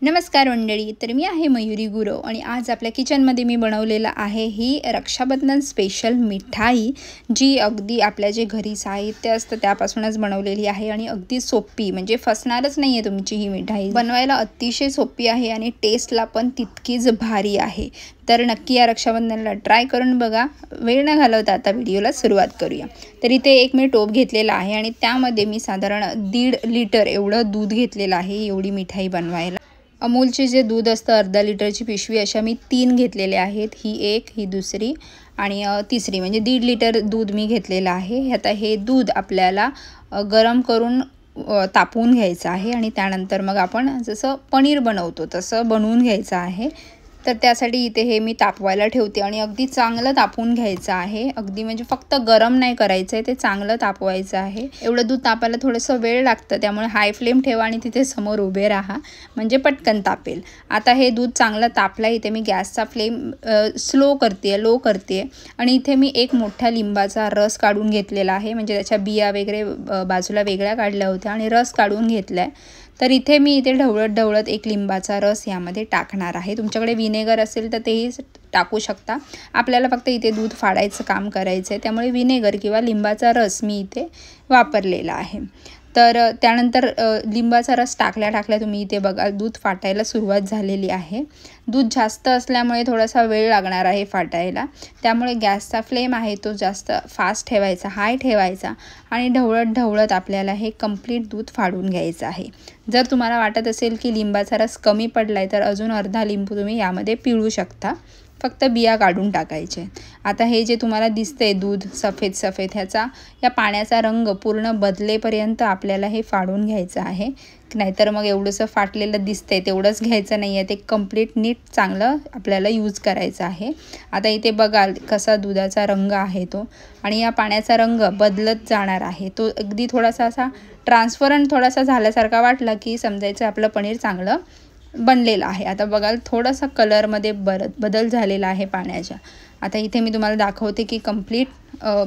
नमस्कार मंडळी, तर मी आहे मयुरी गुरव आणि आज आपल्या किचनमध्ये मी बनवलेलं आहे ही रक्षाबंधन स्पेशल मिठाई, जी अगदी आपल्या जे घरी साहित्य असतं त्यापासूनच बनवलेली आहे आणि अगदी सोपी, म्हणजे फसणारच नाही आहे तुमची ही मिठाई. बनवायला अतिशय सोपी आहे आणि टेस्टला पण तितकीच भारी आहे. तर नक्की या रक्षाबंधनाला ट्राय करून बघा. वेळ न घालवता आता व्हिडिओला सुरुवात करूया. तर इथे एक मी टोप घेतलेला आहे आणि त्यामध्ये मी साधारण 1.5 लिटर एवढं दूध घेतलेलं आहे एवढी मिठाई बनवायला. अमूलचे जे दूध असतं अर्धा लिटरची पिशवी अशा मी 3 घेतलेले आहेत. ही एक, ही दुसरी आणि तिसरी, म्हणजे 1.5 लिटर दूध मी घेतलेलं आहे. आता हे दूध आपल्याला गरम करून तापवून घ्यायचं आहे आणि त्यानंतर मग आपण जसं पनीर बनवतो तसं बनवून घ्यायचं आहे. तर त्यासाठी इथे हे मी तापवायला ठेवते आणि अगदी चांगलं तापवून घ्यायचं आहे. अगदी म्हणजे फक्त गरम नाही करायचं आहे, ते चांगलं तापवायचं आहे. एवढं दूध तापायला थोडंसं वेळ लागतं, त्यामुळे हाय फ्लेम ठेवा आणि तिथे समोर उभे राहा, म्हणजे पटकन तापेल. आता हे दूध चांगलं तापलं. इथे मी गॅसचा फ्लेम लो करते आणि इथे मी एक मोठ्या लिंबाचा रस काढून घेतलेला आहे, म्हणजे त्याच्या बिया वगैरे बाजूला वेगळ्या काढल्या होत्या आणि रस काढून घेतला आहे. तर इथे मी इथे ढवळत एक लिंबाचा रस यामध्ये टाकणार आहे. तुमच्याकडे विनेगर असेल तर तेही टाकू शकता. आपल्याला फक्त इथे दूध फाडायचं काम करायचं आहे, त्यामुळे विनेगर किंवा लिंबाचा रस मी इथे वापरलेला आहे. तर त्यानंतर लिंबाचा रस टाकल्या तुम्ही इथे बघा दूध फाटायला सुरुवात झालेली आहे. दूध जास्त असल्यामुळे थोडासा वेळ लागणार आहे फाटायला, त्यामुळे गॅसचा फ्लेम आहे तो जास्त फास्ट ठेवायचा, हाय ठेवायचा आणि ढवळत आपल्याला हे कंप्लीट दूध फाडून घ्यायचं आहे. जर तुम्हाला वाटत असेल की लिंबाचा रस कमी पडला आहे तर अजून अर्धा लिंबू तुम्ही यामध्ये पिळू शकता, फक्त बिया काढून टाकायचे. आता हे जे तुम्हाला दिसतंय दूध सफेद ह्याचा या पाण्याचा रंग पूर्ण बदलेपर्यंत आपल्याला हे फाडून घ्यायचं आहे. नाहीतर मग एवढंसं फाटलेलं दिसतंय तेवढंच घ्यायचं नाही आहे, ते कंप्लीट नीट चांगलं आपल्याला यूज करायचं आहे. आता इथे बघाल कसा दुधाचा रंग आहे तो, आणि या पाण्याचा रंग बदलत जाणार आहे. तो अगदी थोडासा असा ट्रान्सपरंट थोडासा झाल्यासारखा वाटला की समजायचं आपलं पनीर चांगलं बनलेलं आहे. आता बघाल थोडासा कलरमध्ये बदल झालेला आहे पाण्याच्या. आता इथे मी तुम्हाला दाखवते की कंप्लीट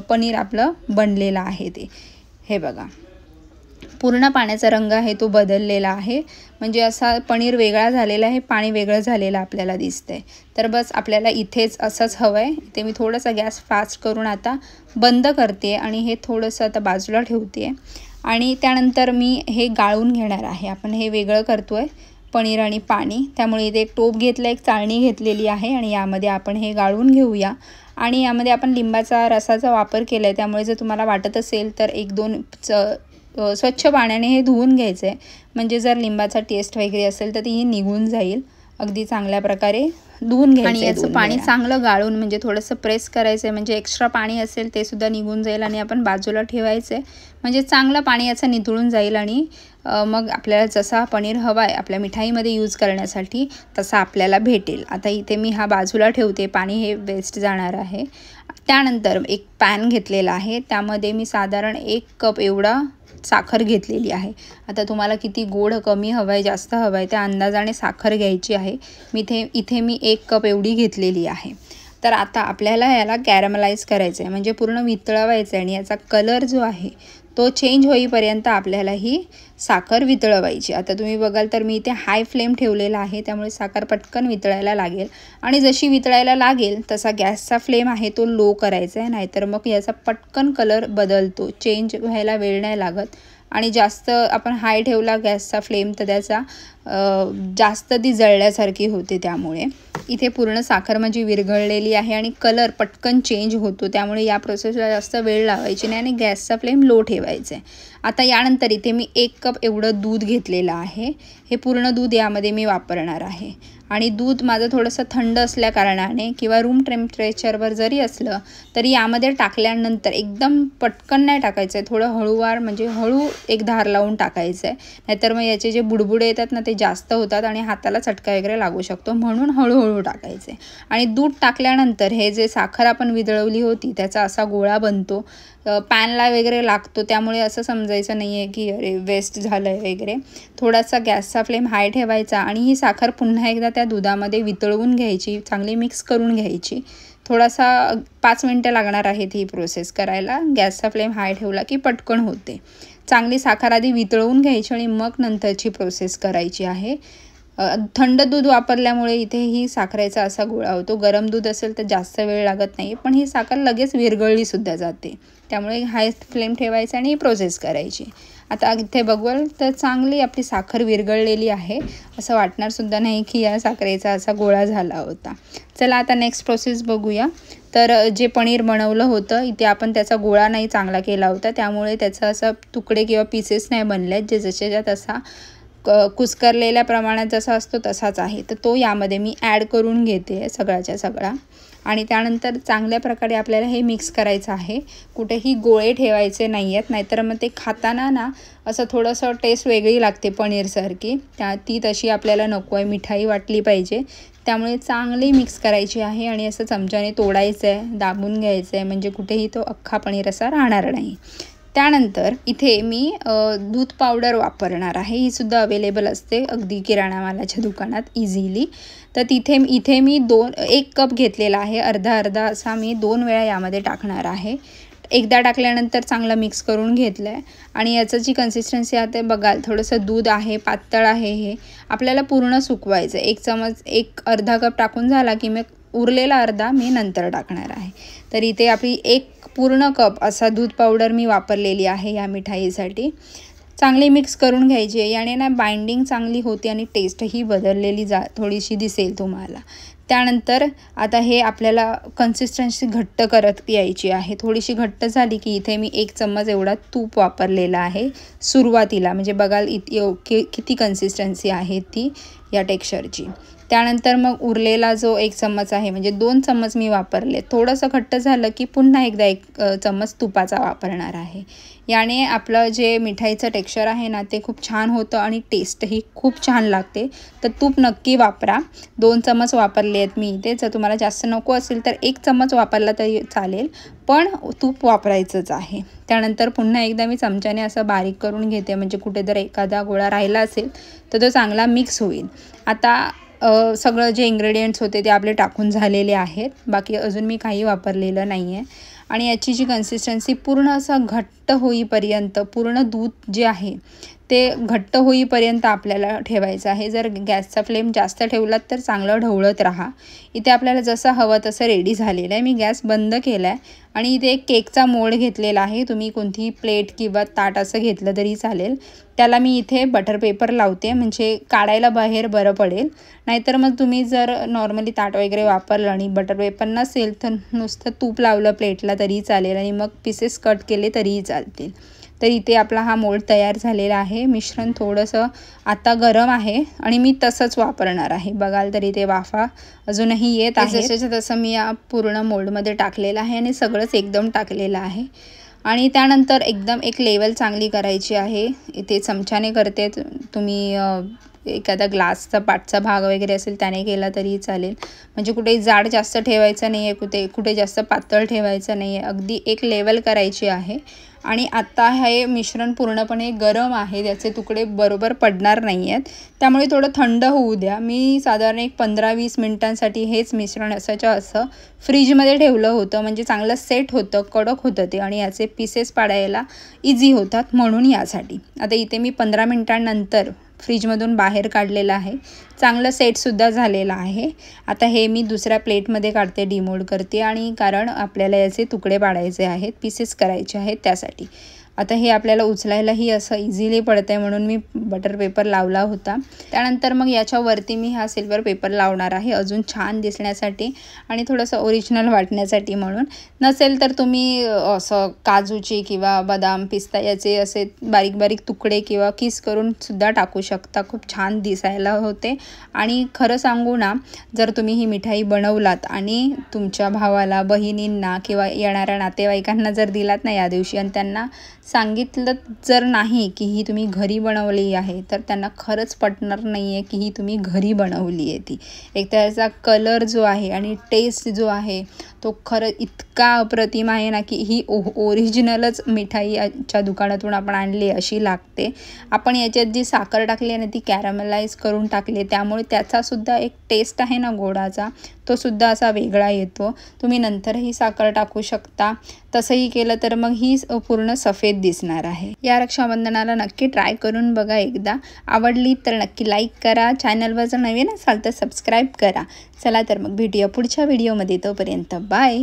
पनीर आपलं बनलेलं आहे. ते हे बघा पूर्ण पाण्याचा रंग आहे तो बदललेला आहे, म्हणजे असा पनीर वेगळा झालेला आहे, पाणी वेगळं झालेलं आपल्याला दिसतंय. तर बस आपल्याला इथेच असंच हवं आहे. इथे मी थोडासा गॅस फास्ट करून आता बंद करते आणि हे थोडंसं आता बाजूला ठेवते आणि त्यानंतर मी हे गाळून घेणार आहे. आपण हे वेगळं करतो आहे पनीर आणि पाणी, त्यामुळे इथे एक टोप घेतला, एक चाळणी घेतलेली आहे आणि यामध्ये आपण हे गाळून घेऊया. आणि यामध्ये आपण लिंबाचा रसाचा वापर केला आहे, त्यामुळे जर तुम्हाला वाटत असेल तर 1-2 स्वच्छ पाण्याने हे धुवून घ्यायचं आहे, म्हणजे जर लिंबाचा टेस्ट वगैरे असेल तर तीही निघून जाईल. अगदी चांगल्या प्रकारे धुवून घ्यायचं आणि याचं पाणी चांगलं गाळून म्हणजे थोडंसं प्रेस करायचं आहे, म्हणजे एक्स्ट्रा पाणी असेल ते सुद्धा निघून जाईल आणि आपण बाजूला ठेवायचं आहे, म्हणजे चांगलं पाणी याचं निथळून जाईल आणि मग आपल्याला जसा पनीर हवा आहे आपल्या मिठाईमध्ये यूज करण्यासाठी तसा आपल्याला भेटेल. आता इथे मी हा बाजूला ठेवते, पाणी हे वेस्ट जाणार आहे. त्यानंतर एक पॅन घेतलेला आहे, त्यामध्ये मी साधारण 1 कप एवढा साखर घेतलेली आहे. आता तुम्हाला किती गोड कमी हवं आहे जास्त हवं आहे त्या अंदाजाने साखर घ्यायची आहे. इथे मी 1 कप एवढी घेतलेली आहे. तर आता आपल्याला याला कॅरमलाइज करायचं आहे, म्हणजे पूर्ण वितळवायचं आहे आणि याचा कलर जो आहे तो चेंज होईपर्यंत आपल्याला ही साखर वितळवायची. आता तुम्ही बघाल तर मी इथे हाय फ्लेम ठेवलेला आहे, त्यामुळे साखर पटकन वितळायला लागेल आणि जशी वितळायला लागेल तसा गॅसचा फ्लेम आहे तो लो करायचा आहे, नाहीतर मग याचा पटकन कलर बदलतो, चेंज व्हायला वेळ नाही लागत. आणि जास्त आपण हाय ठेवला गॅसचा फ्लेम तर त्याचा जास्त ती जळल्यासारखी होते. त्यामुळे इथे पूर्ण साखर माझी विरघळलेली आहे आणि कलर पटकन चेंज होतो, त्यामुळे या प्रोसेसला जास्त वेळ लावायची नाही आणि गॅसचा फ्लेम लो ठेवायचा आहे. आता यानंतर इथे मी 1 कप एवढं दूध घेतलेलं आहे. हे पूर्ण दूध यामध्ये मी वापरणार आहे आणि दूध माझं थोडंसं थंड असल्या कारणाने किंवा रूम टेम्परेचरवर जरी असलं तरी यामध्ये टाकल्यानंतर एकदम पटकन नाही टाकायचं आहे, थोडं हळूवार, म्हणजे हळू एक धार लावून टाकायचं आहे, नाहीतर मग याचे जे बुडबुडे येतात ना ते जास्त होतात आणि हाताला चटका वगैरे लागू शकतो, म्हणून हळूहळू टाकायचं आहे. आणि दूध टाकल्यानंतर हे जे साखर आपण वितळवली होती त्याचा असा गोळा बनतो, पॅनला वगैरे लागतो, त्यामुळे असं समजायचं नाही आहे की अरे वेस्ट झालं आहे वगैरे. थोडासा गॅसचा फ्लेम हाय ठेवायचा आणि ही साखर पुन्हा एकदा त्या दुधामध्ये वितळवून घ्यायची, चांगली मिक्स करून घ्यायची. थोडासा 5 मिनटं लागणार आहेत ही प्रोसेस करायला. गॅसचा फ्लेम हाय ठेवला की पटकन होते. चांगली साखर आधी वितळवून घ्यायची आणि मग नंतरची प्रोसेस करायची आहे. थंड दूध वापरल्यामुळे इथे ही साखरेचा असा गोळा होतो. गरम दूध असेल तर जास्त वेळ लागत नाही, पण ही साखर लगेच विरघळलीसुद्धा जाते. त्यामुळे हाय फ्लेम ठेवायचा आणि प्रोसेस करायची. आता इथे बघाल तर चांगली आपली साखर विरघळलेली आहे. असं वाटणारसुद्धा नाही की या साखरेचा असा गोळा झाला होता. चला आता नेक्स्ट प्रोसेस बघूया. तर जे पनीर बनवलं होतं इथे आपण त्याचा गोळा नाही चांगला केला होता, त्यामुळे त्याचा असा तुकडे किंवा पीसेस नाही बनले. जे जसेच्या तसा कुस्करलेल्या प्रमाणात जसा असतो तसाच आहे. तर तो यामध्ये मी ॲड करून घेते सगळ्याच्या सगळा. आणि त्यानंतर चांगल्या प्रकारे आपल्याला हे मिक्स करायचं आहे. कुठेही गोळे ठेवायचे नाही आहेत, नाहीतर मग ते खाताना ना असं थोडंसं टेस्ट वेगळी लागते पनीरसारखी. ती तशी आपल्याला नको आहे, मिठाई वाटली पाहिजे. त्यामुळे चांगली मिक्स करायची आहे आणि असं चमच्याने तोडायचं आहे, दाबून घ्यायचं आहे, म्हणजे कुठेही तो अख्खा पनीर असा राहणार नाही. त्यानंतर इथे मी दूध पावडर वापरणार आहे. ही सुद्धा अवेलेबल असते अगदी किराणा मालाच्या दुकानात इझिली. तर इथे मी 1 कप घेतलेला आहे. अर्धा अर्धा असा मी 2 वेळा यामध्ये टाकणार आहे. एकदा टाकल्यानंतर चांगलं मिक्स करून घेतलं आहे. आणि याचं जी कन्सिस्टन्सी आहे ते बघाल, थोडंसं दूध आहे, पातळ आहे. हे आपल्याला पूर्ण सुकवायचं. 1 चमच अर्धा कप टाकून झाला की मग उरलेला अर्धा मी नंतर टाकणार आहे. तर इथे आपली 1 पूर्ण कप असा दूध पावडर मी वापरलेली आहे या मिठाईसाठी. चांगली मिक्स करून घ्यायची आहे. याने ना बाइंडिंग चांगली होते आणि टेस्टही बदललेली थोडीशी दिसेल तुम्हाला. त्यानंतर आता हे आपल्याला कन्सिस्टन्सी घट्ट करत यायची आहे. थोडीशी घट्ट झाली की इथे मी 1 चम्मच एवढा तूप वापरलेला आहे सुरुवातीला. म्हणजे बघाल किती कन्सिस्टन्सी आहे ती या टेक्स्चरची. त्यानंतर मग उरलेला जो 1 चम्मच आहे, म्हणजे 2 चम्मच मी वापरले. थोडंसं घट्ट झालं की पुन्हा एकदा 1 चम्मच तुपाचा वापरणार आहे. याने आपलं जे मिठाईचं टेक्स्चर आहे ना ते खूप छान होतं आणि टेस्टही खूप छान लागते. तर तूप नक्की वापरा. 2 चम्मच वापरले आहेत मी इथे. जर तुम्हाला जास्त नको असेल तर 1 चम्मच वापरला तरी चालेल, पण तूप वापरायचंच आहे. त्यानंतर पुन्हा एकदा मी चमच्याने असं बारीक करून घेते, म्हणजे कुठे जर एखादा गोळा राहिला असेल तर तो चांगला मिक्स होईल. आता सगळं जे इन्ग्रेडियंट्स होते ते आपले टाकून झालेले आहेत. बाकी अजून मी काही वापरलेलं नाही आहे. आणि याची जी कन्सिस्टन्सी पूर्ण असं घट्ट होईपर्यंत, पूर्ण दूध जे आहे ते घट्ट होईपर्यंत आपल्याला ठेवायचं आहे. जर गॅसचा फ्लेम जास्त ठेवलात तर चांगलं ढवळत राहा. इथे आपल्याला जसं हवं तसं रेडी झालेलं आहे. मी गॅस बंद केला आहे आणि इथे एक केकचा मोल्ड घेतलेला आहे. तुम्ही कोणतीही प्लेट किंवा ताट असं घेतलं तरी चालेल. त्याला मी इथे बटर पेपर लावते, म्हणजे काढायला बाहेर बरं पडेल. नाहीतर मग तुम्ही जर नॉर्मली ताट वगैरे वापरलं आणि बटर पेपर नसेल तर नुसतं तूप लावलं प्लेटला तरी चालेल आणि मग पीसेस कट केले तरीही चालतील. तर इथे आपला हा मोल्ड तयार झालेला आहे. मिश्रण थोडंसं आता गरम आहे आणि मी तसंच वापरणार आहे. बघाल तर इथे वाफा अजूनही येत आहे. जसंच्या तसं मी या पूर्ण मोल्डमध्ये टाकलेलं आहे आणि सगळंच एकदम टाकलेलं आहे. आणि त्यानंतर एकदम एक लेवल चांगली करायची आहे. इथे चमच्याने करते, तुम्ही एखादा ग्लासचा पाटचा भाग वगैरे असेल त्याने केला तरी चालेल. म्हणजे कुठे जाड जास्त ठेवायचं नाही आहे, कुठे जास्त पातळ ठेवायचं नाही आहे. अगदी एक लेवल करायची आहे. आणि आता हे मिश्रण पूर्णपणे गरम आहे, त्याचे तुकडे बरोबर पडणार नाही आहेत. त्यामुळे थोडं थंड होऊ द्या. मी साधारण एक 15-20 मिनिटांसाठी हेच मिश्रण असं फ्रीजमध्ये ठेवलं होतं, म्हणजे चांगलं सेट होतं, कडक होतं ते आणि याचे पीसेस पाडायला इझी होतात म्हणून यासाठी. आता इथे मी 15 मिनिटांनंतर फ्रीजमधून बाहेर काढलेलं आहे. चांगलं सेटसुद्धा झालेलं आहे. आता हे मी दुसऱ्या प्लेटमध्ये काढते, डिमोल्ड करते, आणि कारण आपल्याला याचे तुकडे पाडायचे आहेत, पीसेस करायचे आहेत त्यासाठी. आता हे आपल्याला उचलायलाही असं इझिली पडतं आहे म्हणून मी बटर पेपर लावला होता. त्यानंतर मग याच्यावरती मी हा सिल्वर पेपर लावणार आहे अजून छान दिसण्यासाठी आणि थोडंसं ओरिजिनल वाटण्यासाठी म्हणून. नसेल तर तुम्ही असं काजूची किंवा बदाम, पिस्ता याचे असे बारीक बारीक तुकडे किंवा किस करून सुद्धा टाकू शकता. खूप छान दिसायला होते. आणि खरं सांगू ना, जर तुम्ही ही मिठाई बनवलात आणि तुमच्या भावाला, बहिणींना किंवा येणाऱ्या नातेवाईकांना जर दिलात ना या दिवशी आणि त्यांना सांगितलं जर नाही की ही तुम्ही घरी बनवली आहे, तर त्यांना खरंच पटणार नाही आहे की ही तुम्ही घरी बनवली आहे ती. एक त्याचा कलर जो आहे आणि टेस्ट जो आहे तो खरं इतका अप्रतिम आहे ना की ही ओरिजिनलच मिठाईच्या दुकानातून आपण आणली अशी लागते. आपण याच्यात जी साखर टाकली आहे ना ती कॅरमलाइज करून टाकली, त्यामुळे त्याचासुद्धा एक टेस्ट आहे ना गोडाचा तो सुद्धा असा वेगळा येतो। तुम्ही नंतरही साखर टाकू शकता। तसंही केलं तर मग ही पूर्ण सफेद दिसणार आहे। या रक्षाबंधनाला नक्की ट्राय करून बघा एकदा। आवडली तर नक्की लाईक करा। चॅनलवर जर नवीन असाल तर सबस्क्राईब करा। चला तर मग भेटूया पुढच्या व्हिडिओमध्ये। तोपर्यंत बाय।